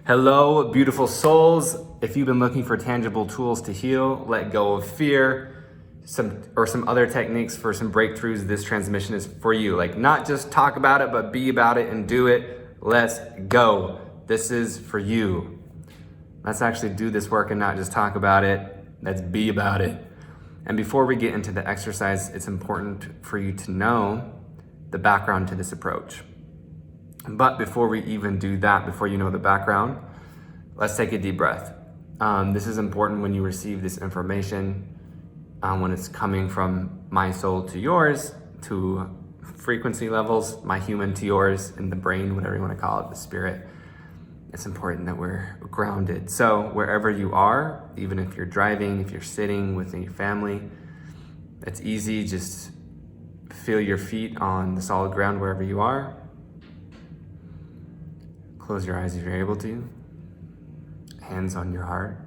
Hello, beautiful souls. If you've been looking for tangible tools to heal, let go of fear, some other techniques for some breakthroughs, this transmission is for you. Like, not just talk about it, but be about it and do it. Let's go. This is for you. Let's actually do this work and not just talk about it. Let's be about it. And before we get into the exercise, it's important for you to know the background to this approach. But before we even do that, before you know the background, let's take a deep breath. This is important when you receive this information, when it's coming from my soul to yours, to frequency levels, my human to yours, in the brain, whatever you want to call it, the spirit. It's important that we're grounded. So wherever you are, even if you're driving, if you're sitting within your family, it's easy. Just feel your feet on the solid ground wherever you are. Close your eyes if you're able to. Hands on your heart.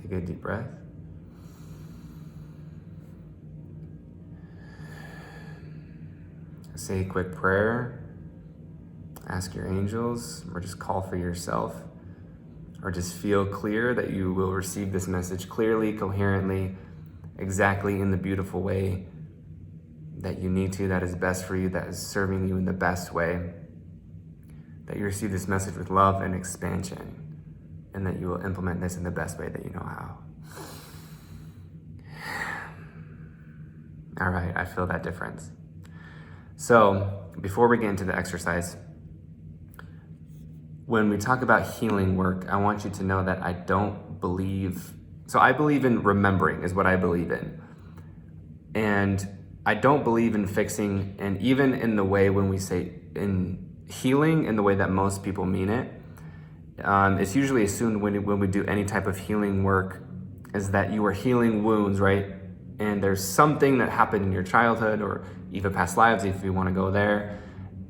Take a deep breath. Say a quick prayer. Ask your angels, or just call for yourself, or just feel clear that you will receive this message clearly, coherently, exactly in the beautiful way that you need to, that is best for you, that is serving you in the best way, that you receive this message with love and expansion, and that you will implement this in the best way that you know how. All right, I feel that difference. So before we get into the exercise, when we talk about healing work, I want you to know that I believe in remembering is what I believe in. And I don't believe in fixing, and even in the way when we say in healing, in the way that most people mean it, it's usually assumed when we do any type of healing work is that you are healing wounds, right? And there's something that happened in your childhood or even past lives, if you want to go there,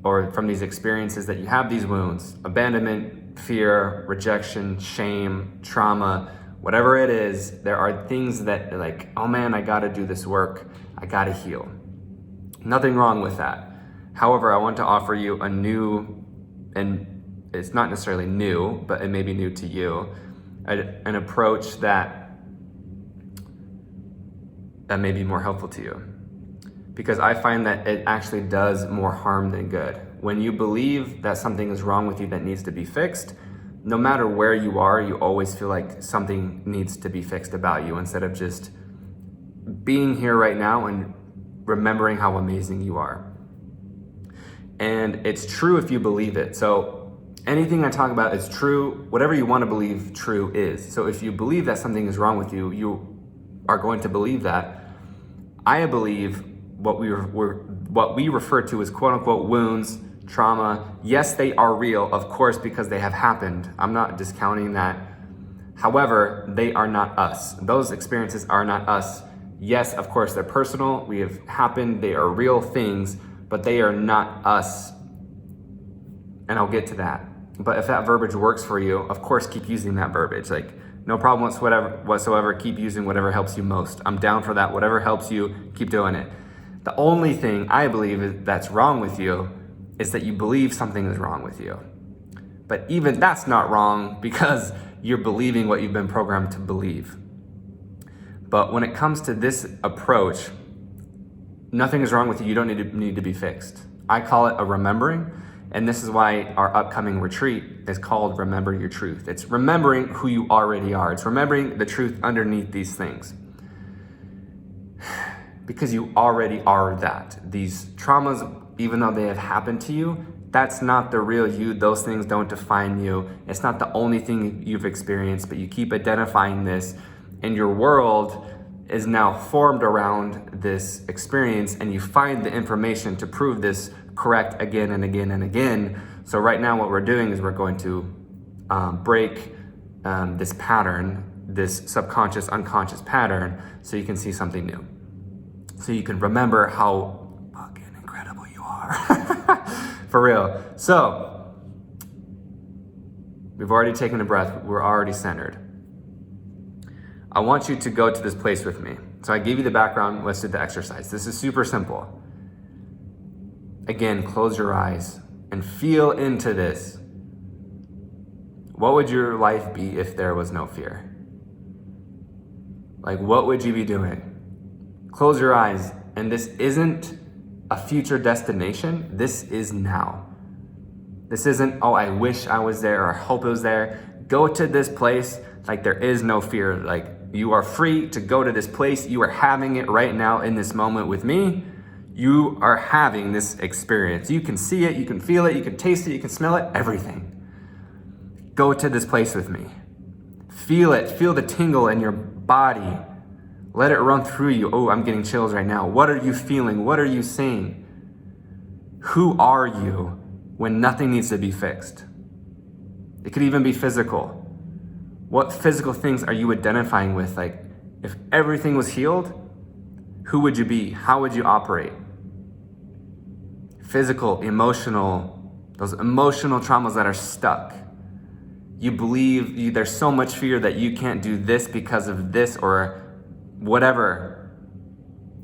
or from these experiences that you have these wounds, abandonment, fear, rejection, shame, trauma, whatever it is, there are things that like, oh man, I gotta do this work. I gotta heal. Nothing wrong with that. However, I want to offer you a new, and it's not necessarily new, but it may be new to you, an approach that may be more helpful to you. Because I find that it actually does more harm than good. When you believe that something is wrong with you that needs to be fixed, no matter where you are, you always feel like something needs to be fixed about you, instead of just being here right now and remembering how amazing you are. And it's true if you believe it. So anything I talk about is true. Whatever you want to believe true is. So if you believe that something is wrong with you, you are going to believe that. I believe what we refer to as quote unquote wounds, trauma. Yes, they are real, of course, because they have happened. I'm not discounting that. However, they are not us. Those experiences are not us. Yes, of course, they're personal. We have happened. They are real things, but they are not us. And I'll get to that. But if that verbiage works for you, of course, keep using that verbiage. Like, no problem whatsoever. Keep using whatever helps you most. I'm down for that. Whatever helps you, keep doing it. The only thing I believe that's wrong with you is that you believe something is wrong with you. But even that's not wrong, because you're believing what you've been programmed to believe. But when it comes to this approach, nothing is wrong with you. You don't need to be fixed. I call it a remembering. And this is why our upcoming retreat is called Remember Your Truth. It's remembering who you already are. It's remembering the truth underneath these things. Because you already are that. These traumas, even though they have happened to you, that's not the real you. Those things don't define you. It's not the only thing you've experienced, but you keep identifying this, and your world is now formed around this experience, and you find the information to prove this correct again and again and again. So right now what we're doing is we're going to break this pattern, this subconscious, unconscious pattern, so you can see something new. So you can remember how fucking incredible you are. For real. So, we've already taken a breath. We're already centered. I want you to go to this place with me. So I gave you the background. Let's do the exercise. This is super simple. Again, close your eyes and feel into this. What would your life be if there was no fear? Like, what would you be doing? Close your eyes, and this isn't a future destination. This is now. This isn't, oh, I wish I was there or I hope it was there. Go to this place like there is no fear. Like, you are free to go to this place. You are having it right now in this moment with me. You are having this experience. You can see it, you can feel it, you can taste it, you can smell it, everything. Go to this place with me. Feel it, feel the tingle in your body. Let it run through you. Oh, I'm getting chills right now. What are you feeling? What are you seeing? Who are you when nothing needs to be fixed? It could even be physical. What physical things are you identifying with? Like, if everything was healed, who would you be? How would you operate? Physical, emotional, those emotional traumas that are stuck. You believe there's so much fear that you can't do this because of this or whatever.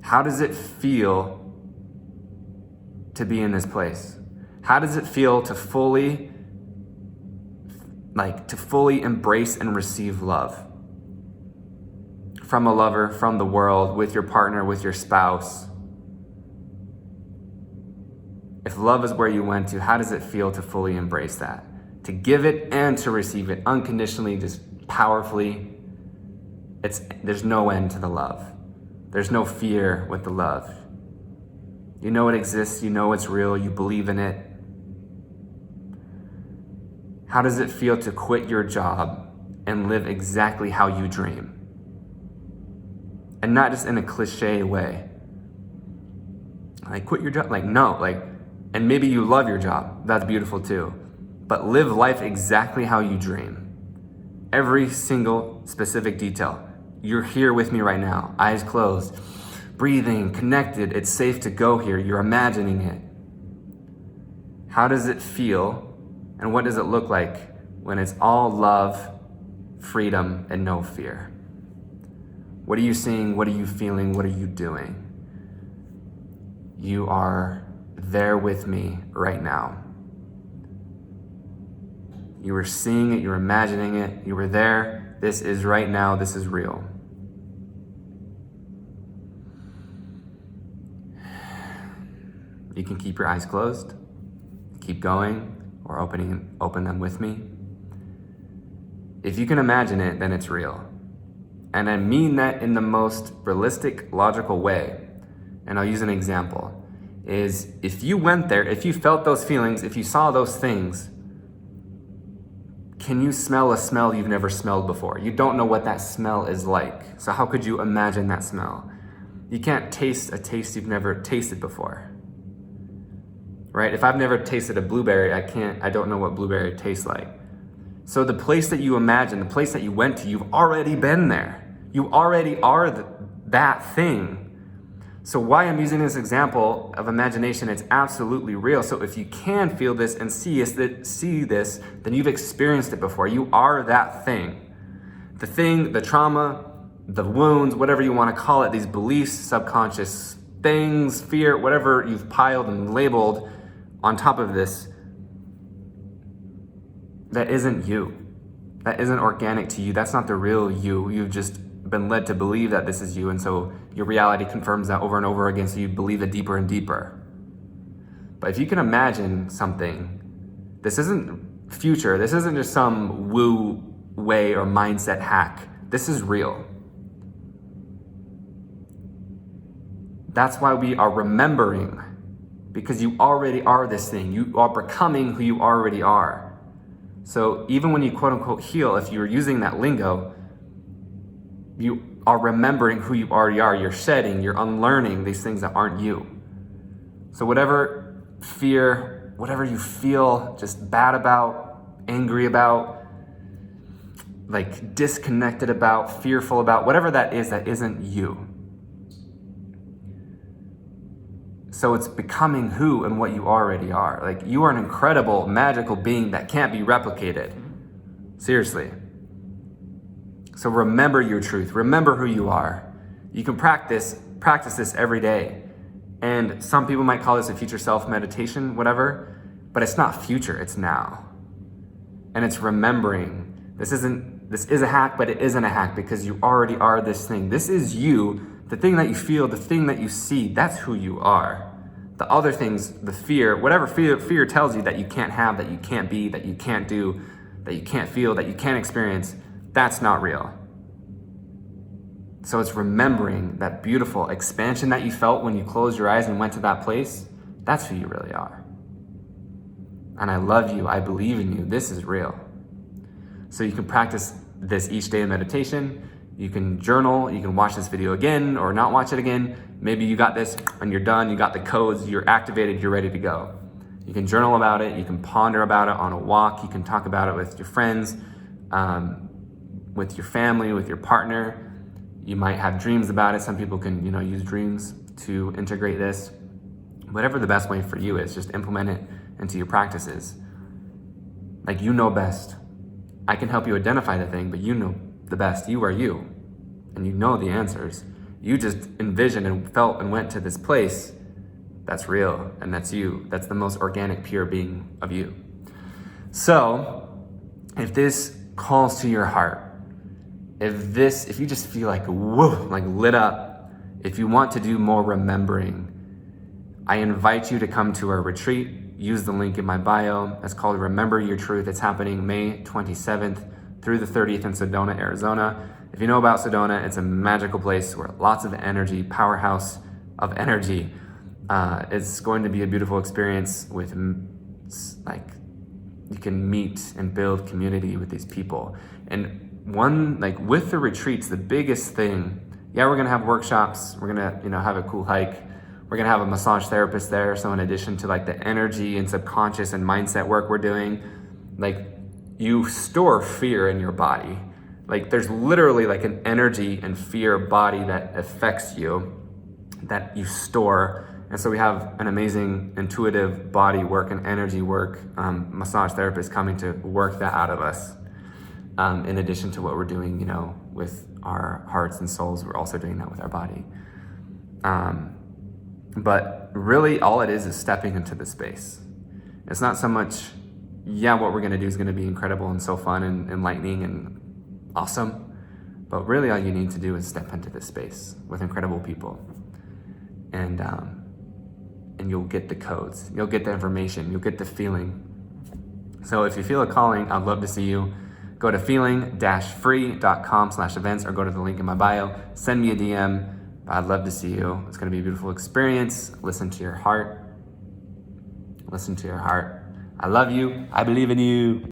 How does it feel to be in this place? How does it feel to fully embrace and receive love? From a lover, from the world, with your partner, with your spouse. If love is where you went to, how does it feel to fully embrace that? To give it and to receive it unconditionally, just powerfully. There's no end to the love. There's no fear with the love. You know it exists, you know it's real, you believe in it. How does it feel to quit your job and live exactly how you dream? And not just in a cliche way. Like, quit your job, like, no, like, and maybe you love your job, that's beautiful too. But live life exactly how you dream. Every single specific detail. You're here with me right now, eyes closed, breathing, connected, it's safe to go here, you're imagining it. How does it feel, and what does it look like when it's all love, freedom, and no fear? What are you seeing? What are you feeling? What are you doing? You are there with me right now. You were seeing it, you were imagining it, you were there. This is right now, this is real. You can keep your eyes closed, keep going, or open them with me. If you can imagine it, then it's real. And I mean that in the most realistic, logical way. And I'll use an example. Is if you went there, if you felt those feelings, if you saw those things, can you smell a smell you've never smelled before? You don't know what that smell is like. So how could you imagine that smell? You can't taste a taste you've never tasted before. Right? If I've never tasted a blueberry, I don't know what blueberry tastes like. So the place that you imagine, the place that you went to, you've already been there. You already are that thing. So why I'm using this example of imagination, it's absolutely real. So if you can feel this and see this, then you've experienced it before. You are that thing. The thing, the trauma, the wounds, whatever you want to call it, these beliefs, subconscious things, fear, whatever you've piled and labeled on top of this, that isn't you. That isn't organic to you. That's not the real you. You've just been led to believe that this is you, and so your reality confirms that over and over again, so you believe it deeper and deeper. But if you can imagine something, this isn't future, this isn't just some woo way or mindset hack. This is real. That's why we are remembering, because you already are this thing. You are becoming who you already are. So even when you quote unquote heal, if you're using that lingo, you are remembering who you already are. You're shedding, you're unlearning these things that aren't you. So whatever fear, whatever you feel just bad about, angry about, like disconnected about, fearful about, whatever that isn't you. So it's becoming who and what you already are. Like, you are an incredible, magical being that can't be replicated. Seriously. So remember your truth. Remember who you are. You can practice this every day. And some people might call this a future self meditation, whatever, but it's not future, it's now. And it's remembering. This is a hack, but it isn't a hack because you already are this thing. This is you. The thing that you feel, the thing that you see, that's who you are. The other things, the fear, whatever fear tells you that you can't have, that you can't be, that you can't do, that you can't feel, that you can't experience, that's not real. So it's remembering that beautiful expansion that you felt when you closed your eyes and went to that place. That's who you really are. And I love you. I believe in you. This is real. So you can practice this each day in meditation. You can journal. You can watch this video again or not watch it again. Maybe you got this and you're done. You got the codes. You're activated. You're ready to go. You can journal about it. You can ponder about it on a walk. You can talk about it with your friends, with your family, with your partner. You might have dreams about it. Some people can, use dreams to integrate this. Whatever the best way for you is, just implement it into your practices. Like, you know best. I can help you identify the thing, but you know the best. You are you, and you know the answers. You just envisioned and felt and went to this place. That's real, and that's you. That's the most organic, pure being of you. So, if this calls to your heart, if you just feel like, whoa, like lit up, if you want to do more remembering, I invite you to come to our retreat. Use the link in my bio. It's called Remember Your Truth. It's happening May 27th through the 30th in Sedona, Arizona. If you know about Sedona, it's a magical place where lots of energy, powerhouse of energy. It's going to be a beautiful experience with, you can meet and build community with these people. And with the retreats, the biggest thing, we're gonna have workshops. We're gonna, have a cool hike. We're gonna have a massage therapist there. So in addition to the energy and subconscious and mindset work we're doing, you store fear in your body. There's literally an energy and fear body that affects you, that you store. And so we have an amazing intuitive body work and energy work, massage therapist coming to work that out of us. In addition to what we're doing, with our hearts and souls, we're also doing that with our body. But really all it is stepping into the space. It's not so much, what we're gonna do is gonna be incredible and so fun and enlightening and awesome. But really all you need to do is step into this space with incredible people. And you'll get the codes, you'll get the information, you'll get the feeling. So if you feel a calling, I'd love to see you. Go to feeling-free.com/events or go to the link in my bio. Send me a DM. I'd love to see you. It's going to be a beautiful experience. Listen to your heart. Listen to your heart. I love you. I believe in you.